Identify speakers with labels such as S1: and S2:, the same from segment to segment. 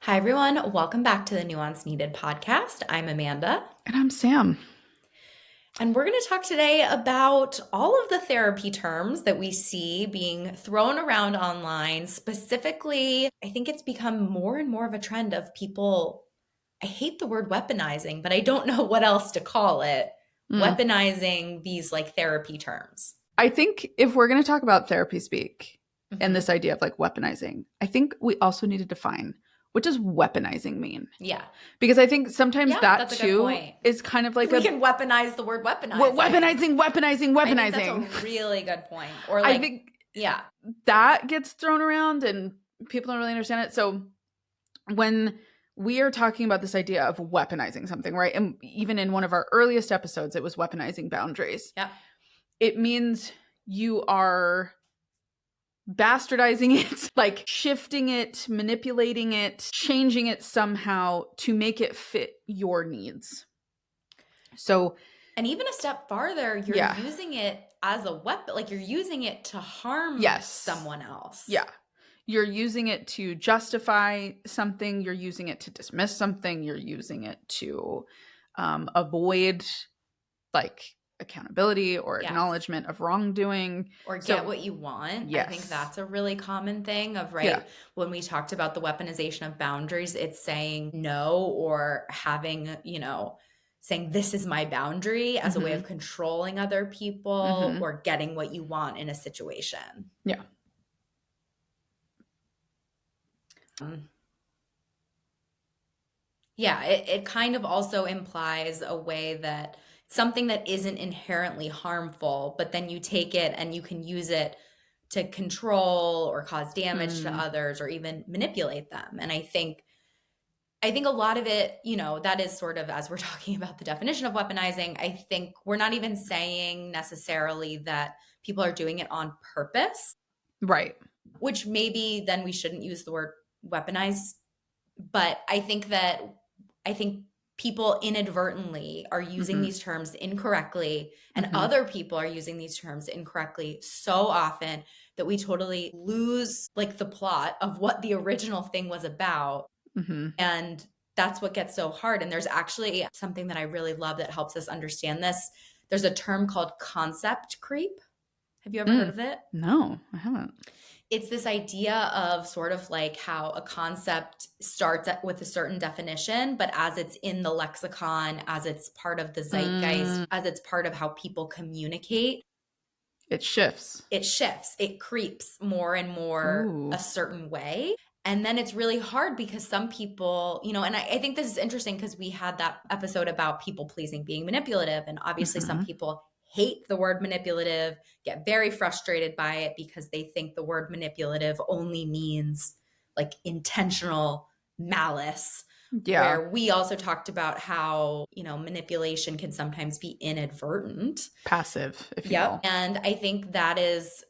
S1: Hi, everyone. Welcome back to the Nuance Needed podcast. I'm Amanda,
S2: And I'm Sam.
S1: and we're going to talk today about all of the therapy terms that we see being thrown around online. Specifically, I think it's become more and more of a trend of people. I hate the word weaponizing, but I don't know what else to call it.
S2: Mm.
S1: Weaponizing these like therapy terms.
S2: I think if we're going to talk about therapy speak and
S1: Mhm.
S2: this idea of like weaponizing, I think we also need to define what does weaponizing mean?
S1: Yeah.
S2: Because I think sometimes
S1: Yeah,
S2: that
S1: that's a good
S2: too
S1: point.
S2: is kind of like
S1: We can weaponize the word
S2: we're
S1: weaponizing.
S2: weaponizing.
S1: I think that's a really good point. Or
S2: I
S1: like,
S2: think
S1: yeah.
S2: that gets thrown around and people don't really understand it. So when we are talking about this idea of weaponizing something, right? And even in one of our earliest episodes, it was weaponizing boundaries.
S1: Yeah.
S2: It means you are bastardizing it, like shifting it, manipulating it, changing it somehow to make it fit your needs. So,
S1: And even a step farther, you're
S2: yeah.
S1: using it as a weapon, like you're using it to harm
S2: Yes.
S1: someone else.
S2: Yeah. You're using it to justify something, you're using it to dismiss something, you're using it to avoid like accountability or
S1: Yes.
S2: acknowledgement of wrongdoing.
S1: Or get
S2: So,
S1: what you want. I think
S2: yes.
S1: that's a really common thing of,
S2: Yeah.
S1: right, when we talked about the weaponization of boundaries, it's saying no or having, saying this is my boundary as a way of
S2: Mhm.
S1: controlling other people
S2: Mhm.
S1: or getting what you want in a situation.
S2: Yeah.
S1: Yeah, it kind of also implies a way that something that isn't inherently harmful, but then you take it and you can use it to control or cause damage to
S2: Mm.
S1: others or even manipulate them. And I think a lot of it, that is sort of as we're talking about the definition of weaponizing, I think we're not even saying necessarily that people are doing it on purpose,
S2: Right.
S1: which maybe then we shouldn't use the word weaponize. But I think people inadvertently are using
S2: Mhm.
S1: these terms incorrectly, and
S2: Mhm.
S1: other people are using these terms incorrectly so often that we totally lose like the plot of what the original thing was about.
S2: Mhm.
S1: And that's what gets so hard. And there's actually something that I really love that helps us understand this. There's a term called concept creep. Have you ever heard
S2: Mm.
S1: of it?
S2: No, I haven't.
S1: It's this idea of sort of like how a concept starts with a certain definition, but as it's in the lexicon, as it's part of the zeitgeist,
S2: Mm.
S1: as it's part of how people communicate,
S2: It shifts.
S1: it shifts, it creeps more and more
S2: Ooh.
S1: a certain way. And then it's really hard because some people, and I think this is interesting because we had that episode about people pleasing being manipulative. And obviously, some
S2: Mhm.
S1: people hate the word manipulative, get very frustrated by it because they think the word manipulative only means like intentional malice.
S2: Yeah.
S1: Where we also talked about how, manipulation can sometimes be inadvertent.
S2: Passive, if you
S1: Yep.
S2: will.
S1: And I think that is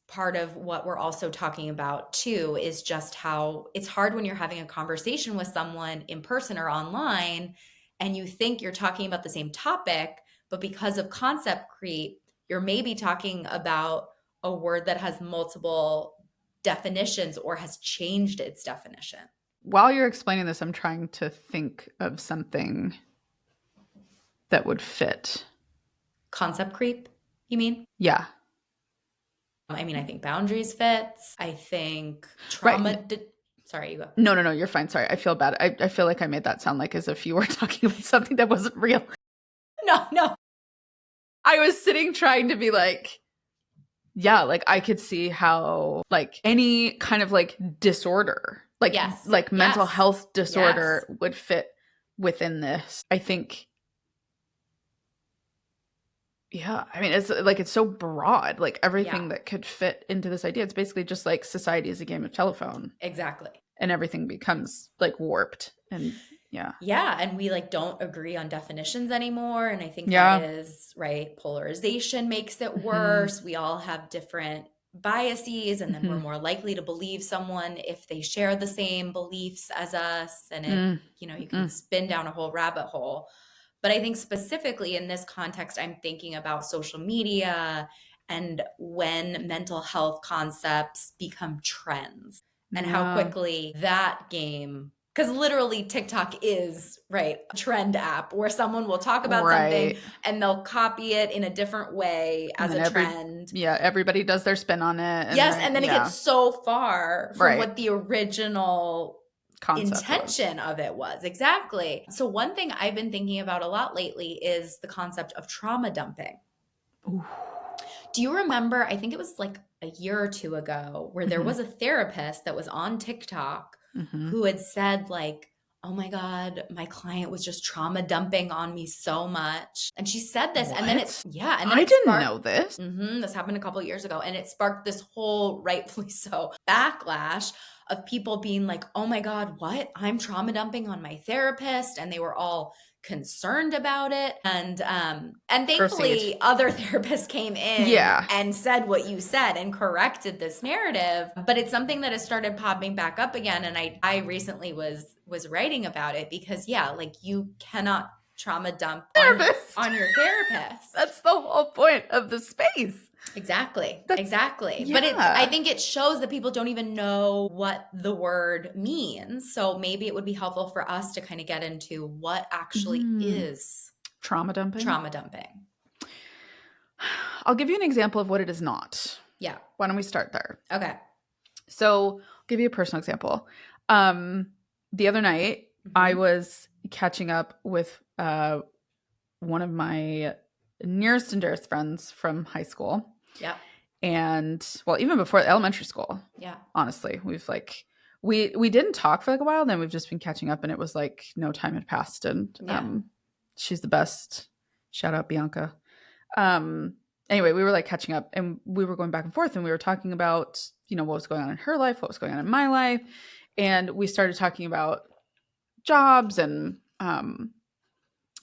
S1: part of what we're also talking about too, is just how it's hard when you're having a conversation with someone in person or online and you think you're talking about the same topic, but because of concept creep, you're maybe talking about a word that has multiple definitions or has changed its definition.
S2: While you're explaining this, I'm trying to think of something that would fit.
S1: Concept creep, you mean?
S2: Yeah.
S1: I mean, I think boundaries fits. I think
S2: Right.
S1: sorry, you go.
S2: No. You're fine. Sorry. I feel bad. I feel like I made that sound like as if you were talking about something that wasn't real.
S1: No, no.
S2: I was sitting trying to be like, yeah, like I could see how like any kind of like disorder,
S1: Yes.
S2: like mental
S1: Yes.
S2: health
S1: Yes.
S2: disorder would fit within this. I think yeah, I mean it's like it's so broad, like
S1: Yeah.
S2: everything that could fit into this idea. It's basically just like society is a game of telephone
S1: Exactly.
S2: and everything becomes like warped and yeah.
S1: Yeah, and we like don't agree on definitions anymore, and I think that
S2: Yeah.
S1: is right. Polarization makes it
S2: Mhm.
S1: worse. We all have different biases, and then we're
S2: Mhm.
S1: more likely to believe someone if they share the same beliefs as us, and
S2: Mm.
S1: you can
S2: Mm.
S1: spin down a whole rabbit hole. But I think specifically in this context, I'm thinking about social media and when mental health concepts become trends and how
S2: Yeah.
S1: quickly that game Because literally TikTok is, right, a trend app where someone will talk about something
S2: Right.
S1: and they'll copy it in a different way
S2: And
S1: as
S2: then
S1: a trend.
S2: everybody does their spin on it, and
S1: Yes,
S2: then
S1: and then it gets so far from
S2: right.
S1: what the original
S2: Concept was.
S1: intention of it was. Exactly. So one thing I've been thinking about a lot lately is the concept of trauma dumping.
S2: Ooh.
S1: Do you remember, I think it was like a year or two ago, where there
S2: Mm-hmm.
S1: was a therapist that was on TikTok
S2: Mm-hmm.
S1: who had said, like, oh my God, my client was just trauma dumping on me so much. And she said this, and then
S2: What?
S1: yeah, and then
S2: I
S1: it
S2: didn't know
S1: sparked.
S2: this.
S1: This happened a couple of years ago, and it sparked this whole, rightfully so, backlash of people being like, oh my God, what? I'm trauma dumping on my therapist. And they were all concerned about it. And
S2: Proceed.
S1: thankfully other therapists came in
S2: Yeah.
S1: and said what you said and corrected this narrative. But it's something that has started popping back up again. And I recently was writing about it because yeah, like you cannot trauma dump
S2: Therapist.
S1: on your therapist.
S2: That's the whole point of the space.
S1: Exactly.
S2: That's,
S1: exactly.
S2: yeah.
S1: But I think it shows that people don't even know what the word means. So maybe it would be helpful for us to kind of get into what actually is
S2: trauma dumping.
S1: trauma dumping.
S2: I'll give you an example of what it is not.
S1: Yeah.
S2: Why don't we start there?
S1: Okay.
S2: So I'll give you a personal example. The other night, I was catching up with one of my nearest and dearest friends from high school.
S1: Yeah.
S2: And well, even before elementary school.
S1: Yeah.
S2: Honestly, we've like we didn't talk for like a while. Then we've just been catching up, and it was like no time had passed. And she's the best. Shout out Bianca. Anyway, we were like catching up, and we were going back and forth, and we were talking about what was going on in her life, what was going on in my life, and we started talking about jobs. And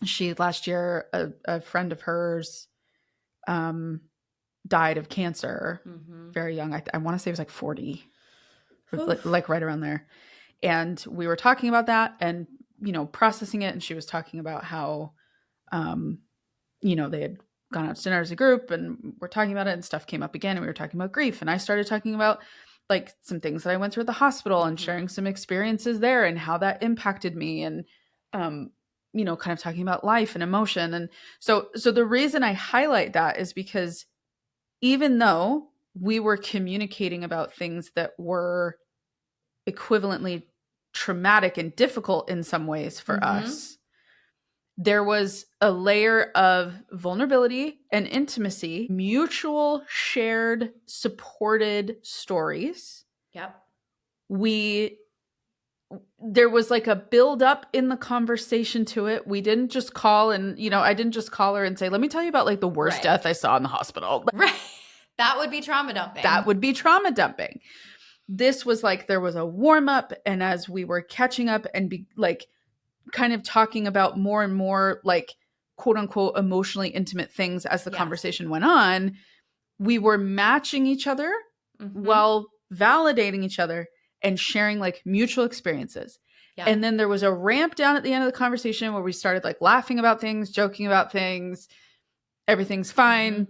S2: she last year, a friend of hers, died of cancer, very young. I want to say it was like 40, like right around there. And we were talking about that and, processing it. And she was talking about how, they had gone out to dinner as a group and we're talking about it, and stuff came up again. And we were talking about grief. And I started talking about like some things that I went through at the hospital and sharing some experiences there and how that impacted me. And, kind of talking about life and emotion. And so the reason I highlight that is because even though we were communicating about things that were equivalently traumatic and difficult in some ways for us, there was a layer of vulnerability and intimacy, mutual shared, supported stories.
S1: Yep.
S2: There was like a build up in the conversation to it. We didn't just call and, I didn't just call her and say, let me tell you about like the worst death I saw in the hospital.
S1: Right. That would be trauma dumping.
S2: That would be trauma dumping. This was like, there was a warm up. And as we were catching up and kind of talking about more and more like quote unquote emotionally intimate things as the conversation went on, we were matching each other while validating each other and sharing like mutual experiences. Yeah. And then there was a ramp down at the end of the conversation where we started like laughing about things, joking about things. Everything's fine.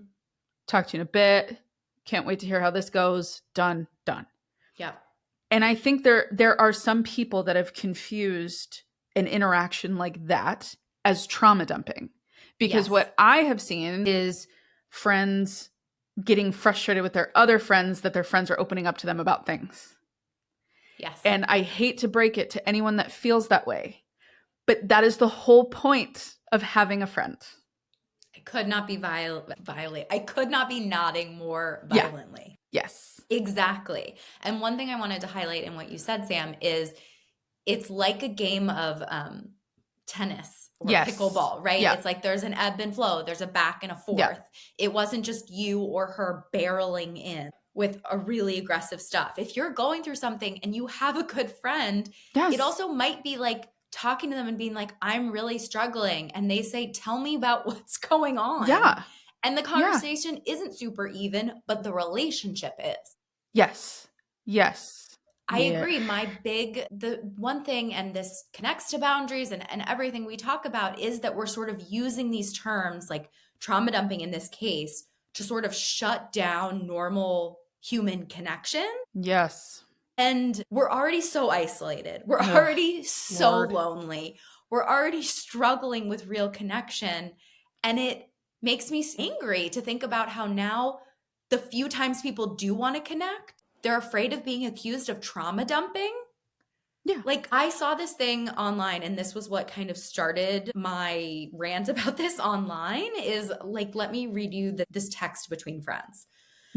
S2: Talk to you in a bit. Can't wait to hear how this goes. Done.
S1: Yeah.
S2: And I think there are some people that have confused an interaction like that as trauma dumping. Because what I have seen is friends getting frustrated with their other friends that their friends are opening up to them about things.
S1: Yes.
S2: And I hate to break it to anyone that feels that way, but that is the whole point of having a friend.
S1: I could not be violate. I could not be nodding more violently.
S2: Yeah. Yes.
S1: Exactly. And one thing I wanted to highlight in what you said, Sam, is it's like a game of tennis or pickleball, right? Yeah. It's like there's an ebb and flow. There's a back and a forth. Yeah. It wasn't just you or her barreling in with a really aggressive stuff. If you're going through something and you have a good friend, it also might be like talking to them and being like, I'm really struggling. And they say, tell me about what's going on.
S2: Yeah.
S1: And the conversation isn't super even, but the relationship is.
S2: Yes.
S1: I agree. The one thing, and this connects to boundaries and everything we talk about, is that we're sort of using these terms like trauma dumping in this case to sort of shut down normal human connection.
S2: Yes.
S1: And we're already so isolated. We're
S2: Ugh,
S1: already so
S2: Lord.
S1: lonely. We're already struggling with real connection. And it makes me angry to think about how now the few times people do want to connect, they're afraid of being accused of trauma dumping.
S2: Yeah.
S1: Like, I saw this thing online, and this was what kind of started my rant about this online is like, let me read you this text between friends.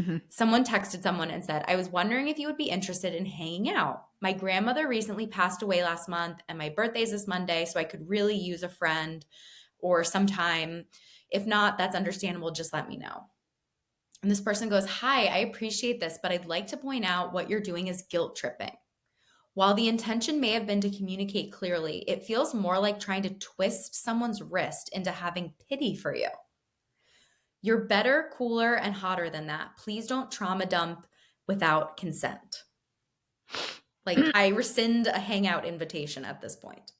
S2: Mhm.
S1: Someone texted someone and said, I was wondering if you would be interested in hanging out. My grandmother recently passed away last month, and my birthday's this Monday, so I could really use a friend or some time. If not, that's understandable. Just let me know. And this person goes, Hi, I appreciate this, but I'd like to point out what you're doing is guilt tripping. While the intention may have been to communicate clearly, it feels more like trying to twist someone's wrist into having pity for you. You're better, cooler, and hotter than that. Please don't trauma dump without consent. Like, I rescind a hangout invitation at this point.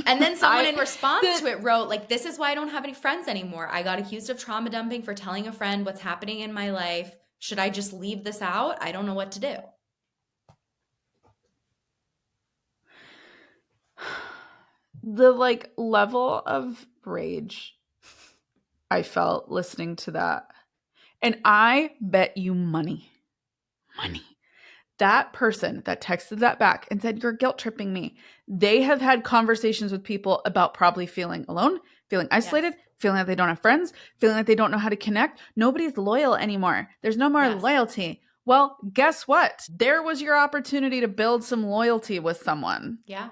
S1: And then someone in response to it wrote, like, this is why I don't have any friends anymore. I got accused of trauma dumping for telling a friend what's happening in my life. Should I just leave this out? I don't know what to do.
S2: The like level of rage I felt listening to that. And I bet you money, that person that texted that back and said, you're guilt tripping me. They have had conversations with people about probably feeling alone, feeling isolated,
S1: Yes.
S2: feeling like they don't have friends, feeling like they don't know how to connect. Nobody's loyal anymore. There's no more
S1: Yes.
S2: loyalty. Well, guess what? There was your opportunity to build some loyalty with someone.
S1: Yeah.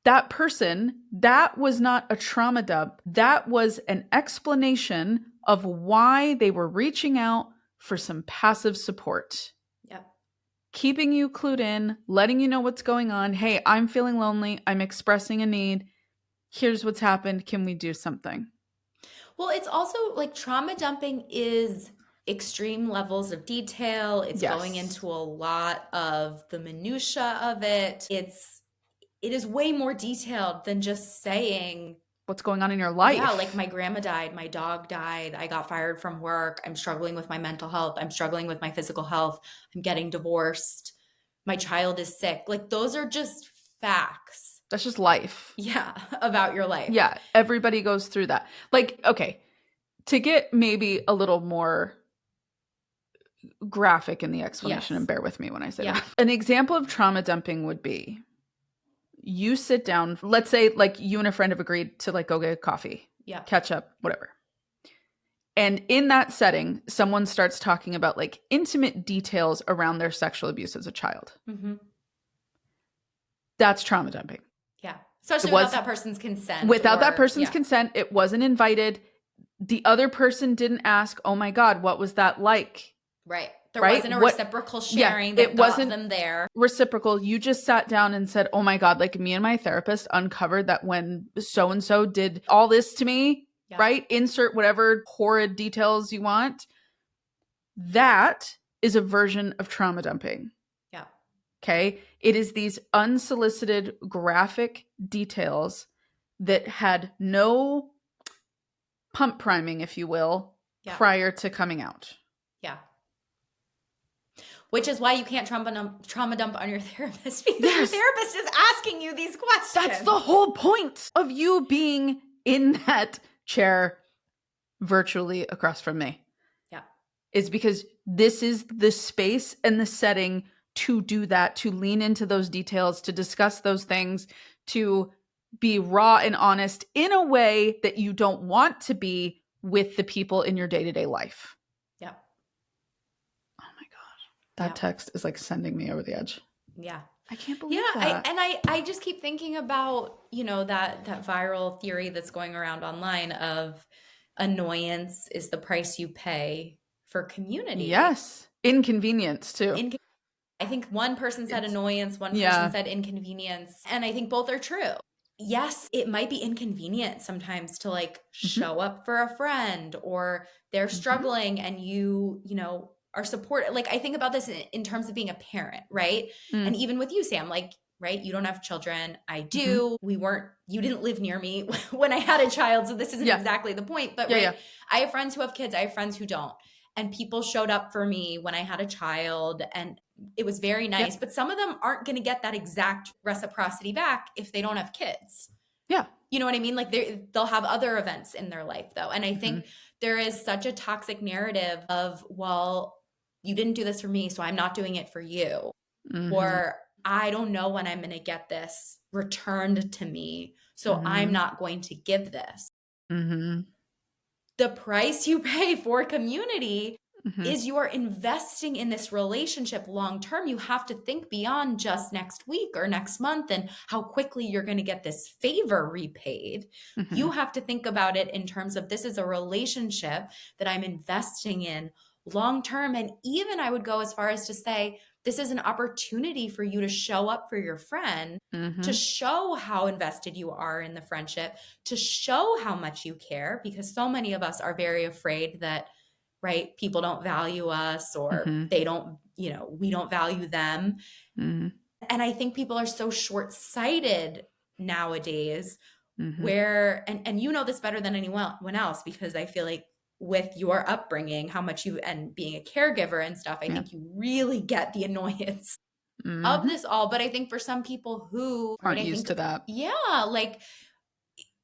S2: That person, that was not a trauma dump. That was an explanation of why they were reaching out for some passive support.
S1: Yep.
S2: Keeping you clued in, letting you know what's going on. Hey, I'm feeling lonely. I'm expressing a need. Here's what's happened. Can we do something?
S1: Well, it's also like trauma dumping is extreme levels of detail. It's going
S2: Yes.
S1: into a lot of the minutia of it. It is way more detailed than just saying,
S2: What's going on in your life?
S1: yeah, like my grandma died, my dog died, I got fired from work, I'm struggling with my mental health, I'm struggling with my physical health, I'm getting divorced, my child is sick. Like, those are just facts.
S2: That's just life.
S1: Yeah, about your life.
S2: Yeah, everybody goes through that. Like, okay, to get maybe a little more graphic in the explanation,
S1: Yes.
S2: and bear with me when I say
S1: Yeah.
S2: that. An example of trauma dumping would be you sit down, let's say like you and a friend have agreed to like go get coffee,
S1: Yeah.
S2: catch up, whatever. And in that setting, someone starts talking about like intimate details around their sexual abuse as a child.
S1: Mm-hmm.
S2: That's trauma dumping.
S1: Yeah. Especially
S2: It was
S1: without that person's consent.
S2: without that
S1: or,
S2: person's
S1: yeah.
S2: consent. It wasn't invited. The other person didn't ask, oh my God, what was that like?
S1: Right. There
S2: Right?
S1: wasn't a
S2: What-
S1: reciprocal
S2: Yeah,
S1: sharing
S2: it
S1: that got
S2: wasn't-
S1: them there.
S2: Reciprocal. You just sat down and said, oh my God, like me and my therapist uncovered that when so-and-so did all this to me,
S1: Yeah.
S2: right? Insert whatever horrid details you want. That is a version of trauma dumping.
S1: Yeah.
S2: Okay. It is these unsolicited graphic details that had no pump priming, if you will,
S1: Yeah.
S2: prior to coming out.
S1: Yeah. Which is why you can't trauma dump on your therapist, because
S2: Yes.
S1: your therapist is asking you these questions.
S2: That's the whole point of you being in that chair virtually across from me.
S1: Yeah.
S2: Is because this is the space and the setting to do that, to lean into those details, to discuss those things, to be raw and honest in a way that you don't want to be with the people in your day-to-day life.
S1: Yeah.
S2: Oh my God. That
S1: Yeah.
S2: text is like sending me over the edge.
S1: Yeah.
S2: I can't believe
S1: Yeah.
S2: that.
S1: I just keep thinking about, that viral theory that's going around online of annoyance is the price you pay for community.
S2: Yes. Inconvenience too.
S1: I think one person said annoyance, one
S2: Yeah.
S1: person said inconvenience, and I think both are true. Yes, it might be inconvenient sometimes to like show up for a friend, or they're struggling and you are supported. Like, I think about this in terms of being a parent, right? And even with you, Sam, like, right, you don't have children. I do. You didn't live near me when I had a child, so this isn't exactly the point, but right, I have friends who have kids, I have friends who don't. and people showed up for me when I had a child, and it was very nice.
S2: Yep.
S1: But some of them aren't going to get that exact reciprocity back if they don't have kids.
S2: Yeah.
S1: You know what I mean? Like they'll have other events in their life though. And I
S2: Mhm.
S1: think there is such a toxic narrative of, well, you didn't do this for me, so I'm not doing it for you.
S2: Mhm.
S1: Or I don't know when I'm going to get this returned to me, so I'm
S2: Mhm.
S1: not going to give this.
S2: Mhm.
S1: The price you pay for community
S2: Mhm.
S1: is you are investing in this relationship long term. You have to think beyond just next week or next month and how quickly you're going to get this favor repaid. You
S2: Mhm.
S1: have to think about it in terms of this is a relationship that I'm investing in long term. And even I would go as far as to say, this is an opportunity for you to show up for your friend, to
S2: Mhm.
S1: show how invested you are in the friendship, to show how much you care, because so many of us are very afraid that, right, people don't value us, or
S2: Mhm.
S1: they don't, we don't value them.
S2: Mhm.
S1: And I think people are so short-sighted nowadays,
S2: Mhm.
S1: where and you know this better than anyone else, because I feel like with your upbringing, how much you and being a caregiver and stuff, I
S2: Yeah.
S1: think you really get the annoyance of
S2: Mhm.
S1: this all. But I think for some people who, right,
S2: Aren't
S1: I
S2: used
S1: think,
S2: to that.
S1: yeah, like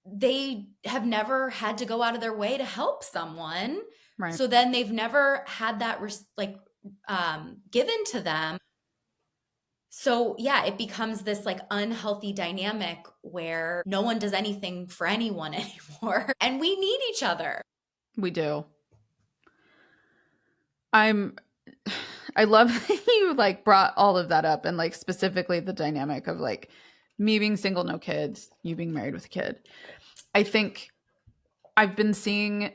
S1: they have never had to go out of their way to help someone.
S2: Right.
S1: So then they've never had that given to them. So yeah, it becomes this like unhealthy dynamic where no one does anything for anyone anymore. And we need each other.
S2: We do. I'm I love that you like brought all of that up, and like specifically the dynamic of like me being single, no kids, you being married with a kid. I think I've been seeing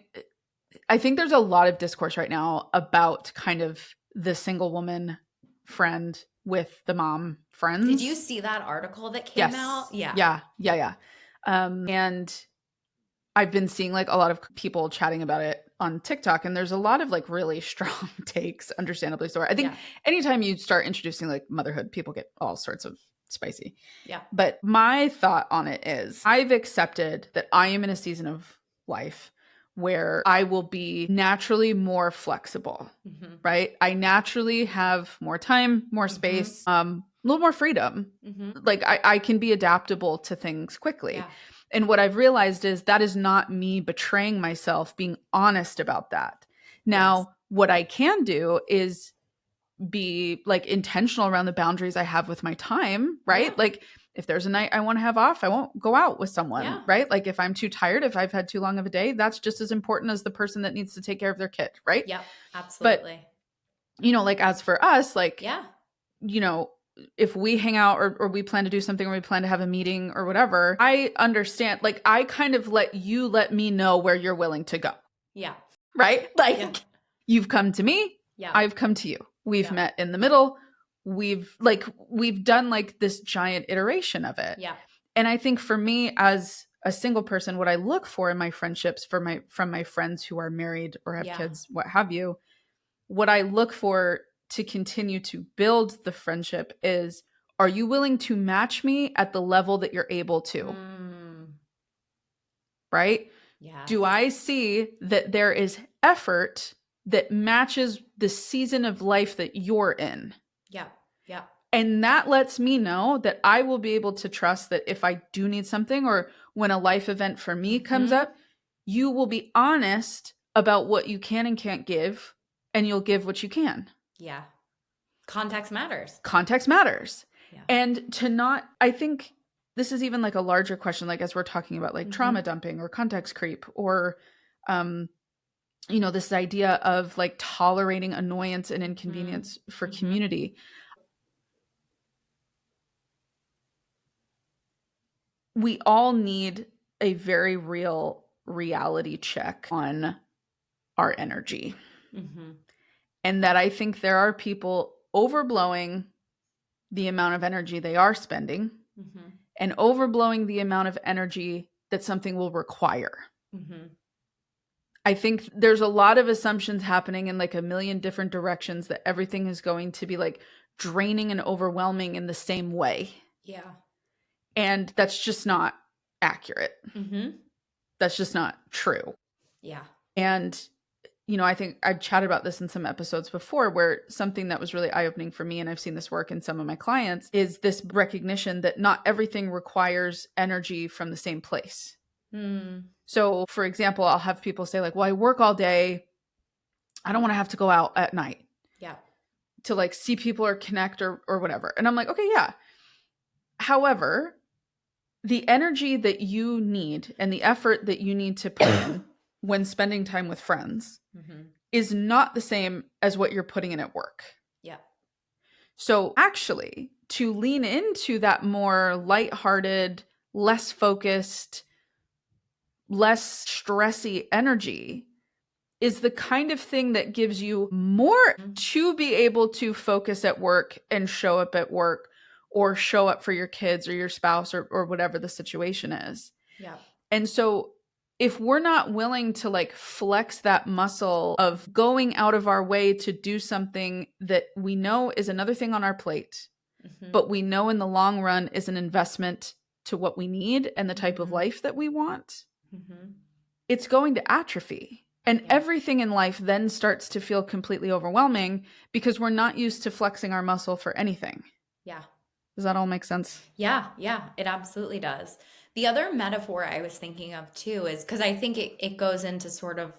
S2: I think there's a lot of discourse right now about kind of the single woman friend with the mom
S1: Did you
S2: friends.
S1: see that article that came out?
S2: Yes.
S1: Yeah.
S2: Yeah. Yeah. Yeah. And I've been seeing like a lot of people chatting about it on TikTok, and there's a lot of like really strong takes, understandably so. I think
S1: Yeah.
S2: anytime you start introducing like motherhood, people get all sorts of spicy.
S1: Yeah.
S2: But my thought on it is I've accepted that I am in a season of life where I will be naturally more flexible,
S1: Mhm.
S2: right? I naturally have more time, more
S1: Mhm.
S2: space, a little more freedom.
S1: Mhm.
S2: Like I can be adaptable to things quickly.
S1: Yeah.
S2: And what I've realized is that is not me betraying myself, being honest about that.
S1: Yes.
S2: Now, what I can do is be like intentional around the boundaries I have with my time,
S1: Yeah.
S2: right? Like if there's a night I want to have off, I won't go out with someone,
S1: Yeah.
S2: right? Like if I'm too tired, if I've had too long of a day, that's just as important as the person that needs to take care of their kid, right?
S1: Yep.
S2: But,
S1: Absolutely.
S2: like as for us, like,
S1: Yeah.
S2: you know, if we hang out or we plan to do something or we plan to have a meeting or whatever, I understand. Like, I kind of let me know where you're willing to go,
S1: Yeah.
S2: right?
S1: Yeah.
S2: Like, you've come to me,
S1: Yeah.
S2: I've come to you. We've
S1: Yeah.
S2: met in the middle. We've done like this giant iteration of it.
S1: Yeah.
S2: And I think for me as a single person, what I look for in my friendships from my friends who are married or have
S1: Yeah.
S2: kids, what have you, what I look for to continue to build the friendship is, are you willing to match me at the level that you're able to?
S1: Mm.
S2: Right? Do
S1: Yes.
S2: I see that there is effort that matches the season of life that you're in?
S1: Yeah. Yeah.
S2: And that lets me know that I will be able to trust that if I do need something or when a life event for me comes
S1: Mhm.
S2: up, you will be honest about what you can and can't give, and you'll give what you can.
S1: Yeah. Context matters.
S2: Context matters.
S1: Yeah.
S2: And to not, I think this is even like a larger question, like as we're talking about like trauma
S1: Mhm.
S2: dumping or context creep or, um, this idea of like tolerating annoyance and
S1: Mhm.
S2: inconvenience for
S1: Mhm.
S2: community. We all need a very real reality check on our energy.
S1: Mhm.
S2: And that I think there are people overblowing the amount of energy they are spending
S1: Mhm.
S2: and overblowing the amount of energy that something will require.
S1: Mhm.
S2: I think there's a lot of assumptions happening in like a million different directions that everything is going to be like draining and overwhelming in the same way.
S1: Yeah.
S2: And that's just not accurate.
S1: Mhm.
S2: That's just not true.
S1: Yeah.
S2: And I think I've chatted about this in some episodes before, where something that was really eye-opening for me, and I've seen this work in some of my clients, is this recognition that not everything requires energy from the same place.
S1: Mm,
S2: So, for example, I'll have people say like, well, I work all day. I don't want to have to go out at night
S1: yeah.
S2: to like see people or connect or whatever. And I'm like, okay, yeah. However, the energy that you need and the effort that you need to put in when spending time with friends
S1: Mm-hmm.
S2: is not the same as what you're putting in at work.
S1: Yeah.
S2: So actually, to lean into that more lighthearted, less focused, less stressy energy is the kind of thing that gives you more
S1: Mm-hmm.
S2: to be able to focus at work and show up at work or show up for your kids or your spouse or whatever the situation is.
S1: Yeah.
S2: And so if we're not willing to like flex that muscle of going out of our way to do something that we know is another thing on our plate,
S1: Mm-hmm.
S2: but we know in the long run is an investment to what we need and the type of
S1: Mm-hmm.
S2: life that we want,
S1: Mm-hmm.
S2: it's going to atrophy. And
S1: Yeah.
S2: everything in life then starts to feel completely overwhelming because we're not used to flexing our muscle for anything.
S1: Yeah.
S2: Does that all make sense?
S1: Yeah, yeah, it absolutely does. The other metaphor I was thinking of too is because I think it goes into sort of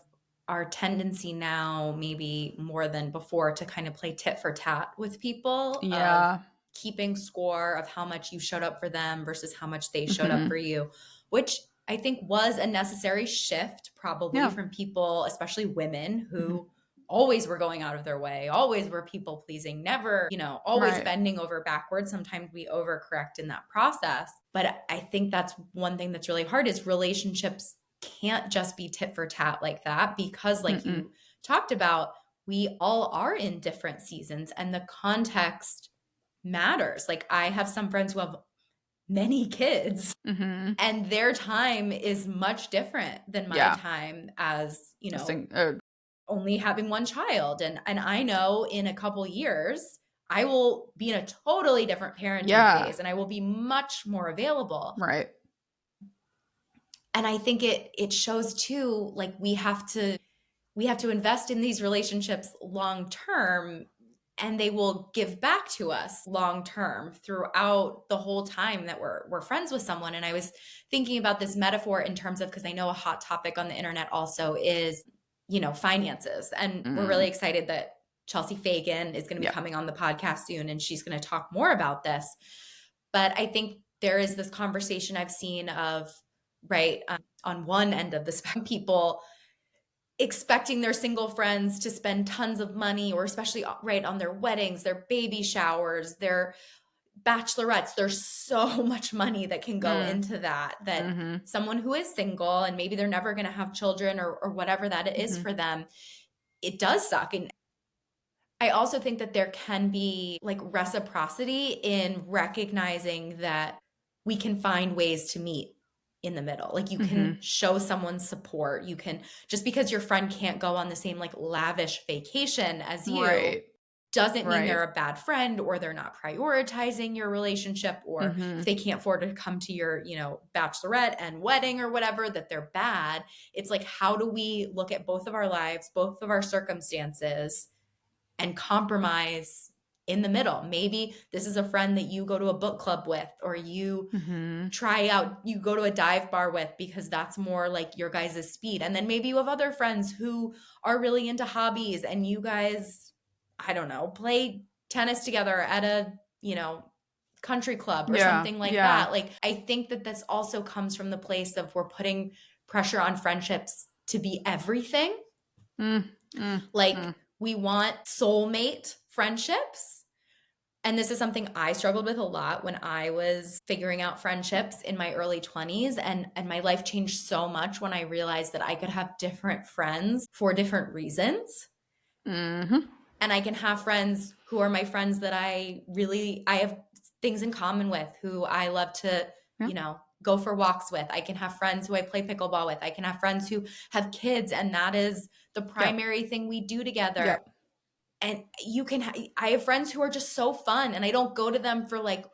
S1: our tendency now, maybe more than before, to kind of play tit for tat with people of
S2: Yeah.
S1: keeping score of how much you showed up for them versus how much they showed up for
S2: Hmm.
S1: you, which I think was a necessary shift probably
S2: Yeah.
S1: from people, especially women
S2: Hmm.
S1: who always were going out of their way, always were people pleasing, never, always
S2: Right.
S1: bending over backwards. Sometimes we overcorrect in that process. But I think that's one thing that's really hard is relationships can't just be tit for tat like that because like
S2: Mm-mm.
S1: you talked about, we all are in different seasons and the context matters. Like I have some friends who have many kids
S2: Hmm.
S1: and their time is much different than my
S2: Yeah.
S1: time as, only having one child and I know in a couple years I will be in a totally different parenting
S2: yeah.
S1: phase and I will be much more available.
S2: Right.
S1: And I think it shows too like we have to invest in these relationships long term and they will give back to us long term throughout the whole time that we're friends with someone. And I was thinking about this metaphor in terms of because I know a hot topic on the internet also is finances. And we're really
S2: Mm.
S1: excited that Chelsea Fagan is going to be
S2: Yeah.
S1: coming on the podcast soon and she's going to talk more about this. But I think there is this conversation I've seen of, right, on one end of the spectrum, people expecting their single friends to spend tons of money, or especially right on their weddings, their baby showers, their bachelorettes. There's so much money that can go
S2: Mm.
S1: into that
S2: Hmm.
S1: someone who is single and maybe they're never going to have children or whatever that it is
S2: Hmm.
S1: for them, it does suck. And I also think that there can be like reciprocity in recognizing that we can find ways to meet in the middle. Like you
S2: Hmm.
S1: can show someone support. You can, just because your friend can't go on the same like lavish vacation as you
S2: Right.
S1: doesn't mean
S2: Right.
S1: they're a bad friend or they're not prioritizing your relationship, or
S2: Hmm.
S1: if they can't afford to come to your, bachelorette and wedding or whatever, that they're bad. It's like, how do we look at both of our lives, both of our circumstances and compromise in the middle? Maybe this is a friend that you go to a book club with, or you
S2: Hmm.
S1: you go to a dive bar with because that's more like your guys' speed. And then maybe you have other friends who are really into hobbies and you guys, I don't know, play tennis together at a, country club or
S2: Yeah.
S1: something like
S2: Yeah.
S1: that. Like, I think that this also comes from the place of we're putting pressure on friendships to be everything.
S2: Mm. Mm.
S1: Like,
S2: Mm.
S1: we want soulmate friendships. And this is something I struggled with a lot when I was figuring out friendships in my early 20s. And my life changed so much when I realized that I could have different friends for different reasons.
S2: Hmm.
S1: And I can have friends who are my friends that I have things in common with, who I love to,
S2: Yeah.
S1: go for walks with. I can have friends who I play pickleball with. I can have friends who have kids, and that is the
S2: Yeah.
S1: primary thing we do
S2: Yeah.
S1: together. And I have friends who are just so fun and I don't go to them for like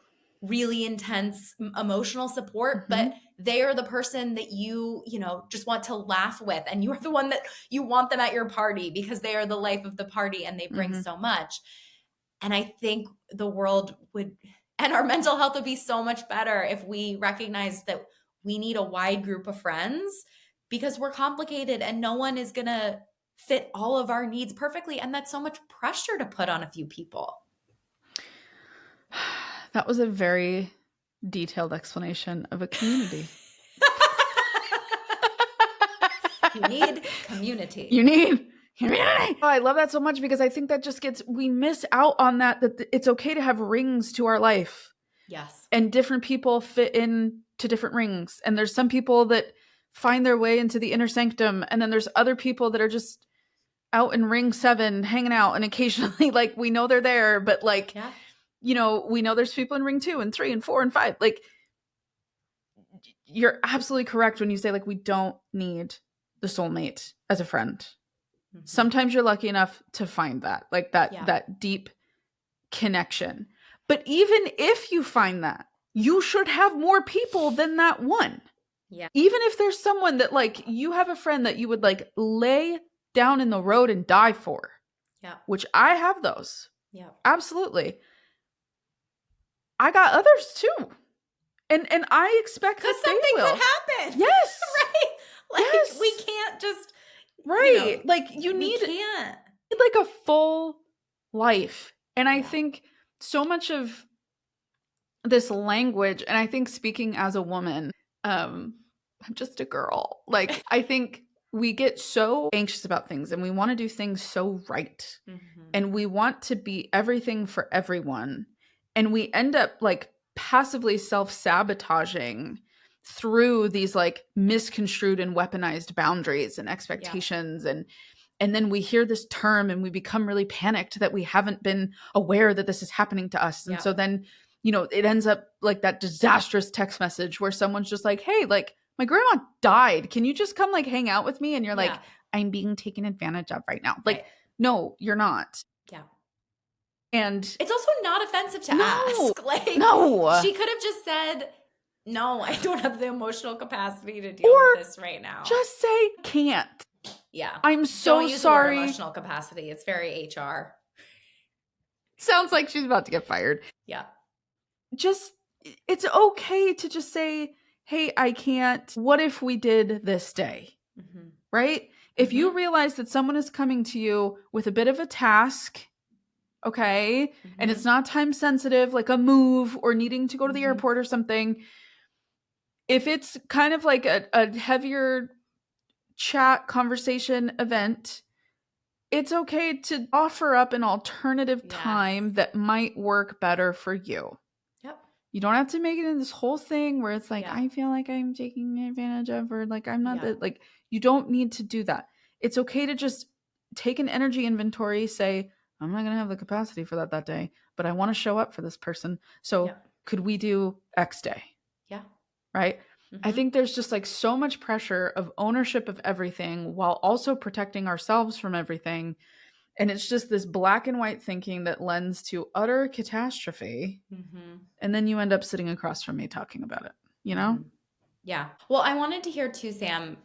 S1: really intense emotional support,
S2: Mm-hmm.
S1: but they are the person that you know, just want to laugh with. And you're the one that you want them at your party because they are the life of the party and they bring
S2: Mm-hmm.
S1: so much. And I think the world would, and our mental health would be so much better if we recognize that we need a wide group of friends because we're complicated and no one is going to fit all of our needs perfectly. And that's so much pressure to put on a few people.
S2: That was a very detailed explanation of a community.
S1: You need community.
S2: You need community. Oh, I love that so much because I think that just we miss out on that it's okay to have rings to our life.
S1: Yes.
S2: And different people fit in to different rings. And there's some people that find their way into the inner sanctum. And then there's other people that are just out in ring 7 hanging out. And occasionally, like, we know they're there, but like,
S1: Yeah.
S2: you know, we know there's people in ring 2 and 3 and 4 and 5. Like, you're absolutely correct when you say, like, we don't need the soulmate as a friend. Mm-hmm. Sometimes you're lucky enough to find that, like that deep connection. But even if you find that, you should have more people than that one.
S1: Yeah.
S2: Even if there's someone that, like, you have a friend that you would, like, lay down in the road and die for.
S1: Yeah.
S2: Which I have those.
S1: Yeah.
S2: Absolutely. I got others too. And I expect that
S1: something
S2: they will.
S1: could happen.
S2: Yes.
S1: Right? Like,
S2: yes.
S1: we can't just,
S2: right.
S1: You know,
S2: like, you need like a full life. And I think so much of this language, and I think speaking as a woman, I'm just a girl. Like, I think we get so anxious about things and we want to do things so right. Mm-hmm. And we want to be everything for everyone. And we end up, like, passively self-sabotaging through these, like, misconstrued and weaponized boundaries and expectations. And then we hear this term and we become really panicked that we haven't been aware that this is happening to us. And so then, you know, it ends up like that disastrous text message where someone's just like, hey, like, my grandma died. Can you just come, like, hang out with me? And you're like, I'm being taken advantage of right now. Like, no, you're not.
S1: Yeah.
S2: And
S1: it's also not offensive to ask. Like,
S2: no.
S1: She could have just said, no, I don't have the emotional capacity to deal with this right now.
S2: Just say can't.
S1: Yeah.
S2: I'm so
S1: don't use
S2: sorry.
S1: The word emotional capacity. It's very HR.
S2: Sounds like she's about to get fired.
S1: Yeah.
S2: Just, it's okay to just say, hey, I can't. What if we did this day? Mm-hmm. Right? If you realize that someone is coming to you with a bit of a task, okay, and it's not time sensitive, like a move or needing to go to the airport or something, if it's kind of like a heavier chat conversation event, it's okay to offer up an alternative time that might work better for you. Yep. You don't have to make it in this whole thing where it's like, I feel like I'm taking advantage of, or like, I'm not that, like, you don't need to do that. It's okay to just take an energy inventory, say, I'm not going to have the capacity for that day, but I want to show up for this person. So could we do X day? Yeah. Right. I think there's just, like, so much pressure of ownership of everything while also protecting ourselves from everything. And it's just this black and white thinking that lends to utter catastrophe. Mm-hmm. And then you end up sitting across from me talking about it, you know? Mm-hmm.
S1: Yeah. Well, I wanted to hear too, Sam,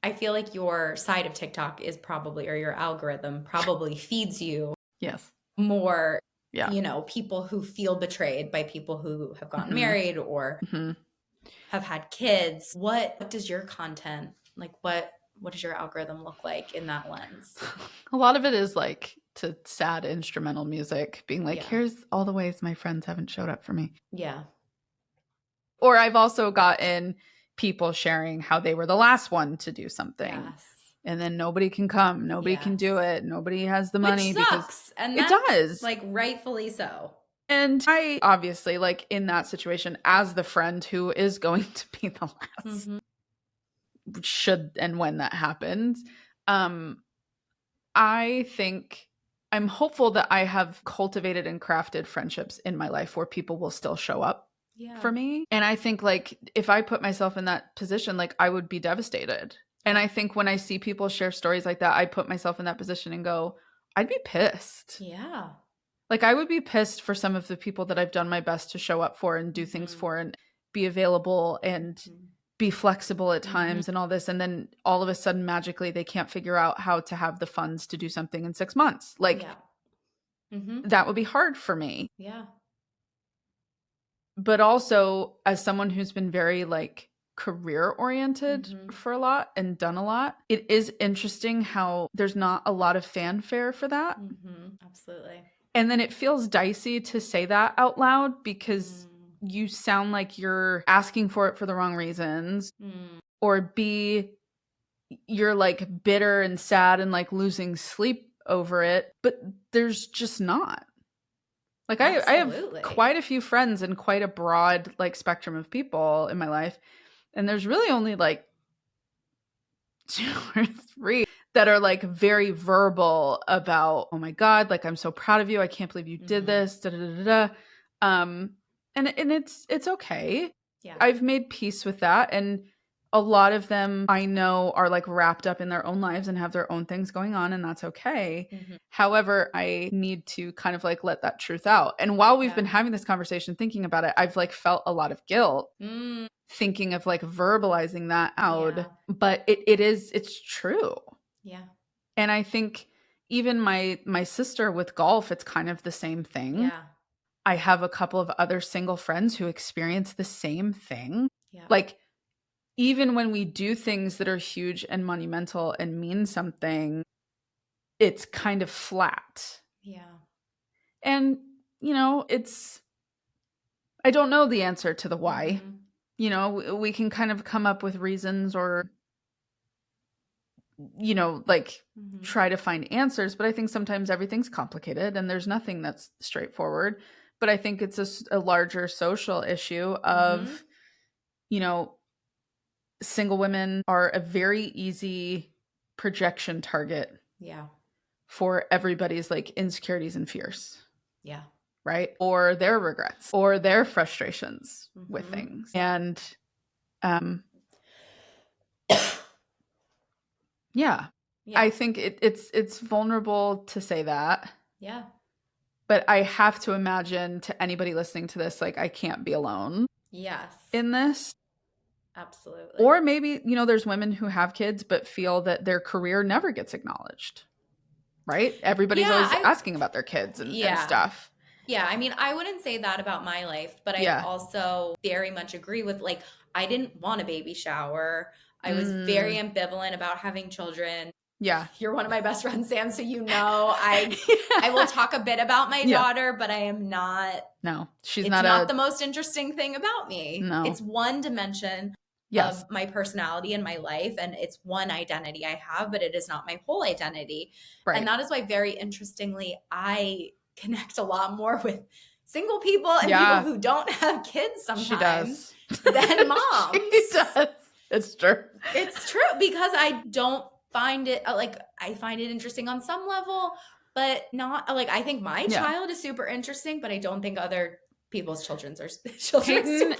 S1: I feel like your side of TikTok is probably, or your algorithm probably feeds you more, you know, people who feel betrayed by people who have gotten married or have had kids. What does your content, like, what does your algorithm look like in that lens?
S2: A lot of it is, like, to sad instrumental music, being like, here's all the ways my friends haven't showed up for me.
S1: Yeah.
S2: Or I've also gotten people sharing how they were the last one to do something. Yes. And then nobody can come. Nobody can do it. Nobody has the money.
S1: Which sucks. And
S2: it does.
S1: Like, rightfully so.
S2: And I obviously, like, in that situation, as the friend who is going to be the last, should and when that happens, I think I'm hopeful that I have cultivated and crafted friendships in my life where people will still show up for me. And I think, like, if I put myself in that position, like, I would be devastated. And I think when I see people share stories like that, I put myself in that position and go, I'd be pissed.
S1: Yeah.
S2: Like, I would be pissed for some of the people that I've done my best to show up for and do things for and be available and be flexible at times and all this. And then all of a sudden, magically, they can't figure out how to have the funds to do something in 6 months. Like,
S1: Yeah. Mm-hmm.
S2: that would be hard for me.
S1: Yeah.
S2: But also, as someone who's been very like career oriented for a lot and done a lot, it is interesting how there's not a lot of fanfare for that.
S1: Absolutely.
S2: And then it feels dicey to say that out loud because you sound like you're asking for it for the wrong reasons, or B, you're like bitter and sad and like losing sleep over it, but there's just not. Like, I have quite a few friends and quite a broad like spectrum of people in my life, and there's really only like 2 or 3 that are like very verbal about, oh my God, like, I'm so proud of you. I can't believe you did this. Da, da, da, da. And it's okay.
S1: Yeah.
S2: I've made peace with that. And a lot of them I know are like wrapped up in their own lives and have their own things going on, and that's okay. However, I need to kind of like let that truth out. And while we've been having this conversation, thinking about it, I've like felt a lot of guilt thinking of like verbalizing that out. But it's true.
S1: Yeah.
S2: And I think even my sister with golf, it's kind of the same thing.
S1: Yeah.
S2: I have a couple of other single friends who experience the same thing.
S1: Yeah.
S2: Like, even when we do things that are huge and monumental and mean something, it's kind of flat.
S1: Yeah.
S2: And, you know, I don't know the answer to the why. You know, we can kind of come up with reasons or, you know, like try to find answers. But I think sometimes everything's complicated and there's nothing that's straightforward. But I think it's a larger social issue of, you know, single women are a very easy projection target.
S1: Yeah.
S2: For everybody's like insecurities and fears.
S1: Yeah.
S2: Right? Or their regrets or their frustrations with things. And yeah. I think it's vulnerable to say that.
S1: Yeah.
S2: But I have to imagine, to anybody listening to this, like, I can't be alone.
S1: Yes.
S2: In this.
S1: Absolutely.
S2: Or maybe, you know, there's women who have kids but feel that their career never gets acknowledged. Right? Everybody's always asking about their kids and stuff.
S1: Yeah, I mean, I wouldn't say that about my life, but I also very much agree with, like, I didn't want a baby shower. I was very ambivalent about having children.
S2: Yeah.
S1: You're one of my best friends, Sam, so you know I will talk a bit about my daughter, but I am not.
S2: No, she's
S1: it's not the most interesting thing about me.
S2: No.
S1: It's one dimension of my personality and my life, and it's one identity I have, but it is not my whole identity. Right. And that is why, very interestingly, I connect a lot more with single people and people who don't have kids sometimes than moms.
S2: She does. It's true.
S1: It's true, because I don't find it, like, I find it interesting on some level, but not, like, I think my child is super interesting, but I don't think other people's children are super interesting.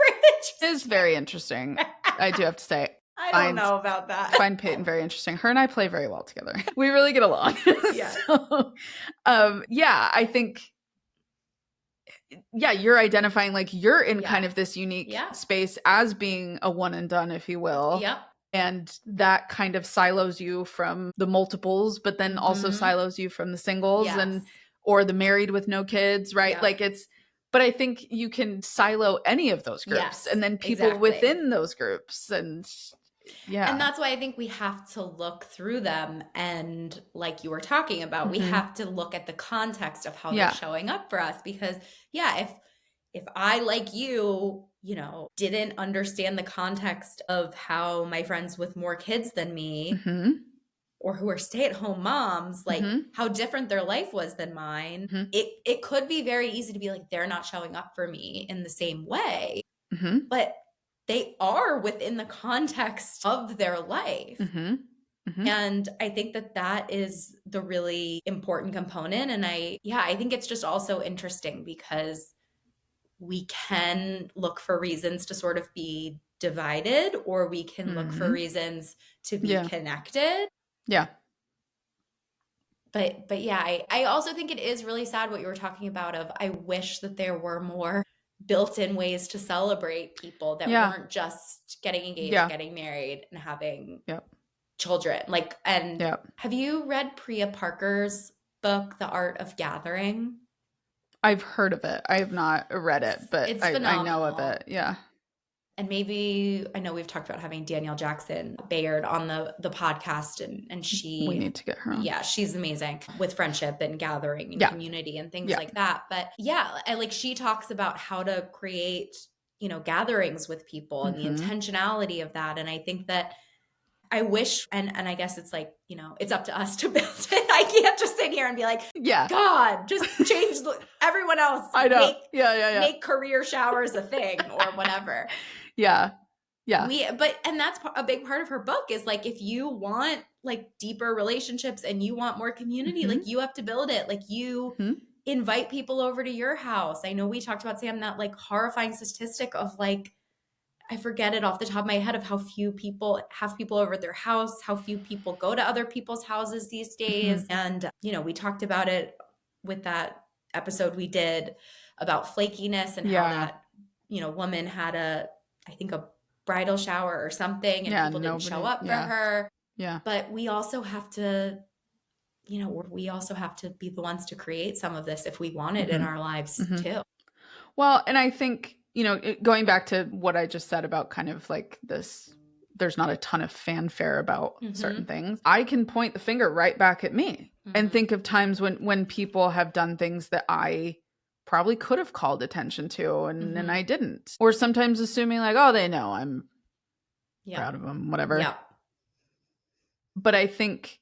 S2: Is very interesting. I do have to say.
S1: I don't know about that.
S2: I find Peyton very interesting. Her and I play very well together. We really get along.
S1: Yes.
S2: So, I think, you're identifying, like, you're in kind of this unique space as being a one and done, if you will.
S1: Yep.
S2: And that kind of silos you from the multiples, but then also silos you from the singles or the married with no kids, right?
S1: Yep.
S2: Like, but I think you can silo any of those groups and then people within those groups. And
S1: and that's why I think we have to look through them. And like you were talking about, we have to look at the context of how they're showing up for us, because if I, like you know, didn't understand the context of how my friends with more kids than me or who are stay-at-home moms, like how different their life was than mine, it could be very easy to be like, they're not showing up for me in the same way. But they are within the context of their life. And I think that is the really important component. And I think it's just also interesting because we can look for reasons to sort of be divided, or we can look for reasons to be connected.
S2: Yeah.
S1: But yeah, I also think it is really sad what you were talking about of I wish that there were more built-in ways to celebrate people that
S2: Yeah.
S1: weren't just getting engaged,
S2: Yeah.
S1: getting married, and having
S2: Yep.
S1: children. Like, and
S2: Yep.
S1: have you read Priya Parker's book, The Art of Gathering?
S2: I've heard of it. I have not read it, but
S1: It's
S2: I know of
S1: phenomenal.
S2: it. Yeah.
S1: And maybe I know we've talked about having Danielle Jackson Bayard on the podcast, and
S2: We
S1: she,
S2: need to get her on.
S1: yeah, she's amazing with friendship and gathering and
S2: Yeah.
S1: community and things
S2: Yeah.
S1: like that. But yeah, like she talks about how to create, gatherings with people and the
S2: Mm-hmm.
S1: intentionality of that. And I think that I wish, and I guess it's like, it's up to us to build it. I can't just sit here and be like,
S2: Yeah.
S1: God, just change everyone else,
S2: I know.
S1: make
S2: Yeah.
S1: make career showers a thing or whatever.
S2: Yeah. Yeah.
S1: And that's a big part of her book is like, if you want like deeper relationships and you want more community,
S2: Mm-hmm.
S1: like you have to build it. Like you
S2: Mm-hmm.
S1: invite people over to your house. I know we talked about, Sam, that like horrifying statistic of like, I forget it off the top of my head of how few people have people over at their house, how few people go to other people's houses these days.
S2: Mm-hmm.
S1: And, we talked about it with that episode we did about flakiness and how
S2: Yeah.
S1: that, woman had I think a bridal shower or something and
S2: Yeah.
S1: people didn't show
S2: Nobody.
S1: up for
S2: Yeah.
S1: her.
S2: Yeah.
S1: But we also have to, we also have to be the ones to create some of this if we want it in
S2: Mm-hmm.
S1: our lives
S2: Mm-hmm.
S1: too.
S2: Well, and I think, going back to what I just said about kind of like this, there's not a ton of fanfare about certain things. I can point the finger right back at me and think of times when people have done things that I probably could have called attention to and I didn't. Or sometimes assuming like, oh, they know I'm proud of them, whatever.
S1: Yeah.
S2: But I think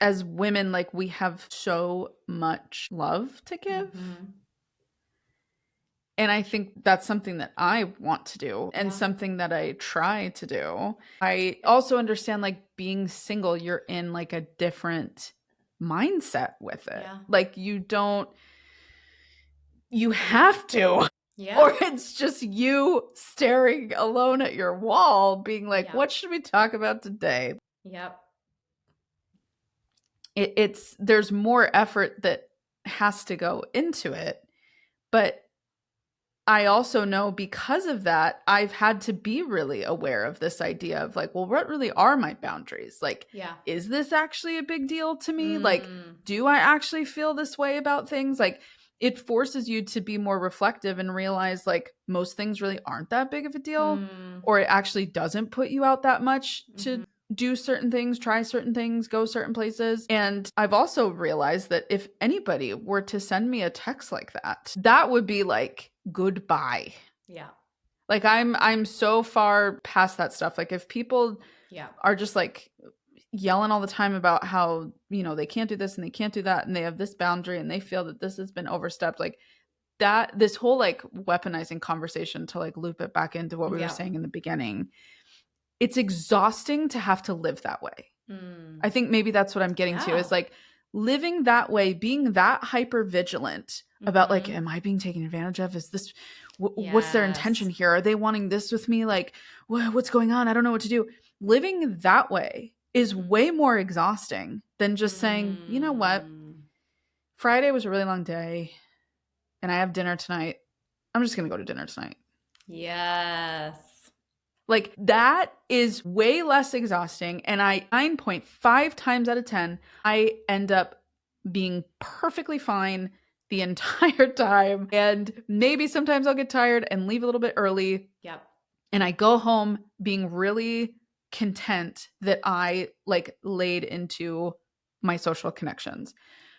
S2: as women, like we have so much love to give. And I think that's something that I want to do and something that I try to do. I also understand like being single, you're in like a different mindset with it.
S1: Yeah.
S2: Like you have to.
S1: Yeah.
S2: Or it's just you staring alone at your wall being like,
S1: Yeah.
S2: what should we talk about today?
S1: Yep.
S2: There's more effort that has to go into it. But I also know because of that, I've had to be really aware of this idea of like, well, what really are my boundaries? Like,
S1: Yeah.
S2: is this actually a big deal to me? Like, do I actually feel this way about things? Like, it forces you to be more reflective and realize like most things really aren't that big of a deal, or it actually doesn't put you out that much to do certain things, try certain things, go certain places. And I've also realized that if anybody were to send me a text like that, that would be like goodbye.
S1: Yeah.
S2: Like I'm so far past that stuff. Like if people are just like yelling all the time about how, they can't do this and they can't do that and they have this boundary and they feel that this has been overstepped, like that, this whole like weaponizing conversation, to like loop it back into what we were saying in the beginning, it's exhausting to have to live that way. I think maybe that's what I'm getting to is like living that way, being that hyper vigilant about like, am I being taken advantage of? Is this, what's their intention here? Are they wanting this with me? Like, what's going on? I don't know what to do. Living that way is way more exhausting than just saying, you know what? Friday was a really long day and I have dinner tonight. I'm just going to go to dinner tonight.
S1: Yes.
S2: Like that is way less exhausting. And 9.5 times out of 10, I end up being perfectly fine the entire time. And maybe sometimes I'll get tired and leave a little bit early.
S1: Yep.
S2: And I go home being really content that I like laid into my social connections.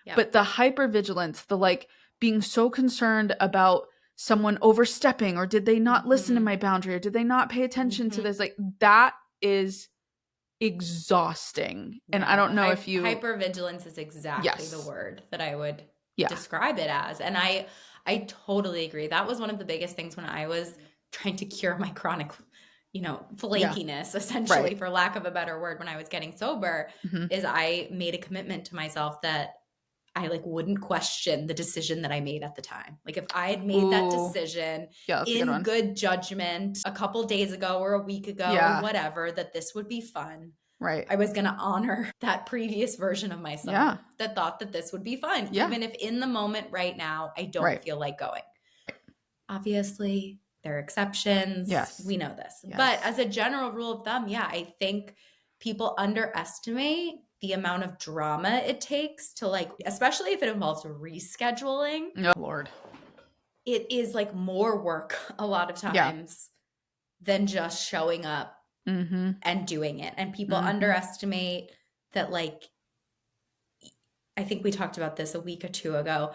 S2: Yep. But the hypervigilance, the like being so concerned about someone overstepping, or did they not listen to my boundary, or did they not pay attention to this, like that is exhausting. And I don't know if you
S1: hypervigilance is exactly the word that I would describe it as. And I totally agree. That was one of the biggest things when I was trying to cure my chronic flakiness, essentially, for lack of a better word, when I was getting sober, is I made a commitment to myself that I like wouldn't question the decision that I made at the time. Like if I had made that decision in good judgment a couple days ago or a week ago or whatever, that this would be fun.
S2: Right.
S1: I was going to honor that previous version of myself that thought that this would be fun, even if in the moment right now I don't feel like going. Obviously, there are exceptions.
S2: Yes.
S1: We know this.
S2: Yes.
S1: But as a general rule of thumb, I think people underestimate the amount of drama it takes to like, especially if it involves rescheduling.
S2: Oh, Lord.
S1: It is like more work a lot of times than just showing up and doing it. And people underestimate that, like, I think we talked about this a week or two ago,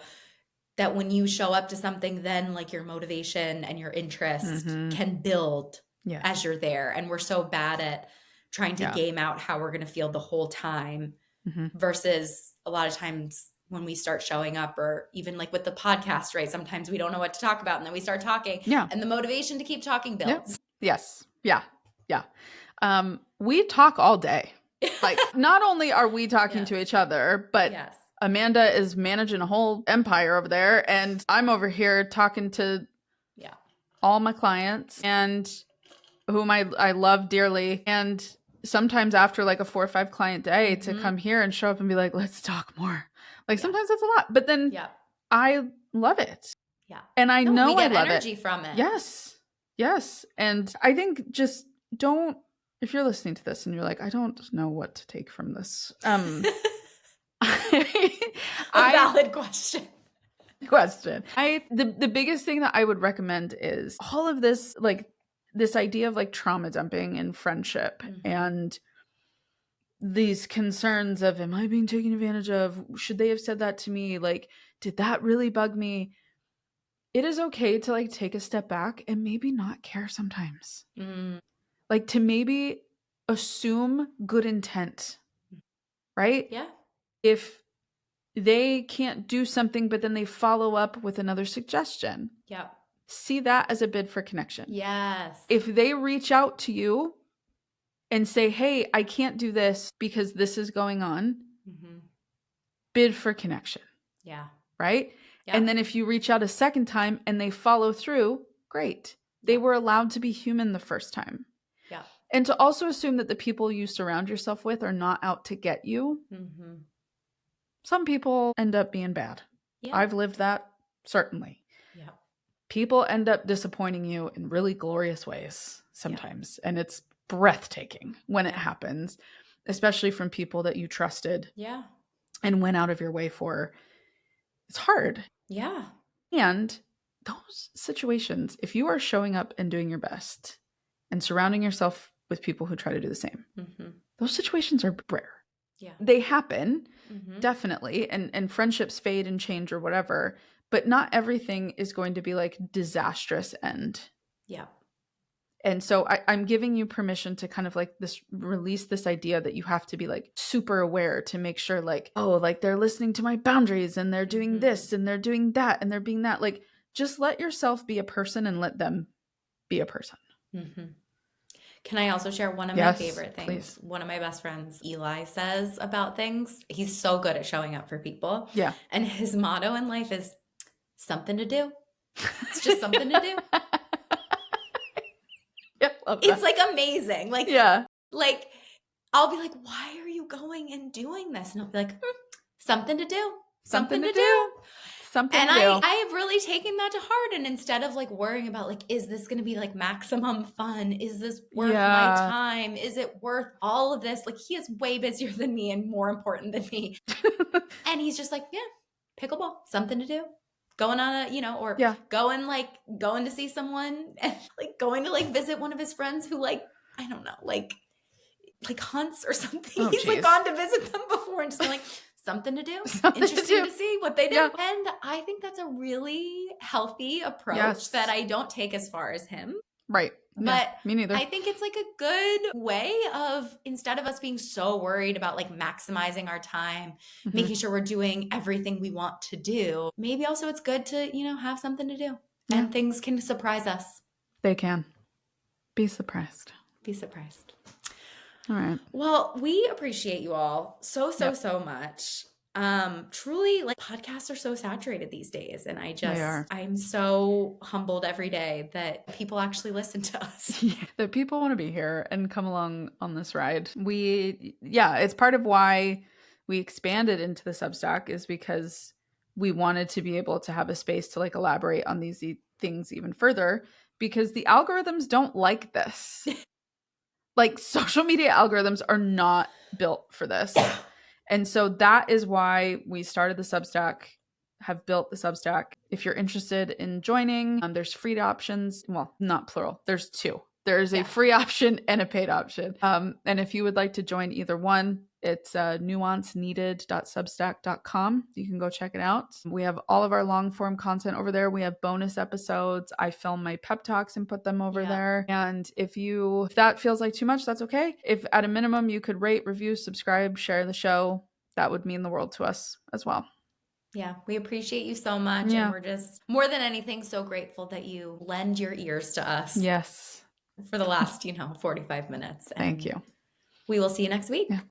S1: that when you show up to something, then like your motivation and your interest can build as you're there. And we're so bad at trying to game out how we're going to feel the whole time versus a lot of times when we start showing up, or even like with the podcast, right? Sometimes we don't know what to talk about and then we start talking and the motivation to keep talking builds.
S2: Yes. Yeah. Yeah. We talk all day. Like, not only are we talking to each other, but Amanda is managing a whole empire over there, and I'm over here talking to all my clients and whom I love dearly. And sometimes after like a 4 or 5 client day to come here and show up and be like, let's talk more. Like sometimes that's a lot, but then I love it. Yeah. And I know
S1: we get
S2: I love
S1: energy
S2: it.
S1: from it.
S2: Yes. Yes. And I think just don't, if you're listening to this and you're like, I don't know what to take from this.
S1: Valid question.
S2: The biggest thing that I would recommend is all of this, like this idea of like trauma dumping in friendship and these concerns of, am I being taken advantage of? Should they have said that to me? Like, did that really bug me? It is okay to like take a step back and maybe not care sometimes. Like to maybe assume good intent, right?
S1: Yeah.
S2: If they can't do something, but then they follow up with another suggestion.
S1: Yeah.
S2: See that as a bid for connection.
S1: Yes.
S2: If they reach out to you and say, hey, I can't do this because this is going on, bid for connection.
S1: Yeah.
S2: Right? Yeah. And then if you reach out a second time and they follow through, great. They were allowed to be human the first time.
S1: Yeah.
S2: And to also assume that the people you surround yourself with are not out to get you. Some people end up being bad. Yeah. I've lived that, certainly. Yeah. People end up disappointing you in really glorious ways sometimes. Yeah. And it's breathtaking when it happens, especially from people that you trusted and went out of your way for. It's hard. Yeah. And those situations, if you are showing up and doing your best and surrounding yourself with people who try to do the same, those situations are rare. Yeah. They happen, definitely, and friendships fade and change or whatever, but not everything is going to be like disastrous end. Yeah. And so I'm giving you permission to kind of like release this idea that you have to be like super aware to make sure like, oh, like they're listening to my boundaries and they're doing this and they're doing that and they're being that. Like, just let yourself be a person and let them be a person.
S1: Can I also share one of my favorite things? Please. One of my best friends, Eli, says about things. He's so good at showing up for people. Yeah. And his motto in life is something to do. It's just something to do. Yeah, it's like amazing. Like, like I'll be like, why are you going and doing this? And I'll be like, something to do. Something to do. Something and to do. I have really taken that to heart. And instead of like worrying about like, is this going to be like maximum fun? Is this worth my time? Is it worth all of this? Like, he is way busier than me and more important than me. And he's just like, yeah, pickleball, something to do. Going on a, or going to see someone and like going to like visit one of his friends who like, I don't know, like hunts or something. Oh, he's like gone to visit them before and just been like, something to do. Interesting to see what they do. Yeah. And I think that's a really healthy approach that I don't take as far as him.
S2: Right.
S1: But
S2: me neither.
S1: I think it's like a good way of, instead of us being so worried about like maximizing our time, making sure we're doing everything we want to do, maybe also it's good to, have something to do and things can surprise us.
S2: They can. Be surprised.
S1: Be surprised.
S2: All right.
S1: Well, we appreciate you all so much. Truly, like, podcasts are so saturated these days, and
S2: They are.
S1: I'm so humbled every day that people actually listen to us.
S2: Yeah, that people want to be here and come along on this ride. Yeah, it's part of why we expanded into the Substack is because we wanted to be able to have a space to like elaborate on these things even further because the algorithms don't like this. Like social media algorithms are not built for this. And so that is why we started the Substack, have built the Substack. If you're interested in joining, there's free options. Well, not plural. There's two. There's a
S1: Yeah.
S2: free option and a paid option. And if you would like to join either one, it's nuanceneeded.substack.com. You can go check it out. We have all of our long form content over there. We have bonus episodes. I film my pep talks and put them over there. And if that feels like too much, that's okay. If at a minimum you could rate, review, subscribe, share the show, that would mean the world to us as well.
S1: Yeah, we appreciate you so much.
S2: Yeah.
S1: And we're just more than anything so grateful that you lend your ears to us
S2: Yes.
S1: for the last, 45 minutes.
S2: Thank
S1: And
S2: you.
S1: we will see you next week.
S2: Yeah.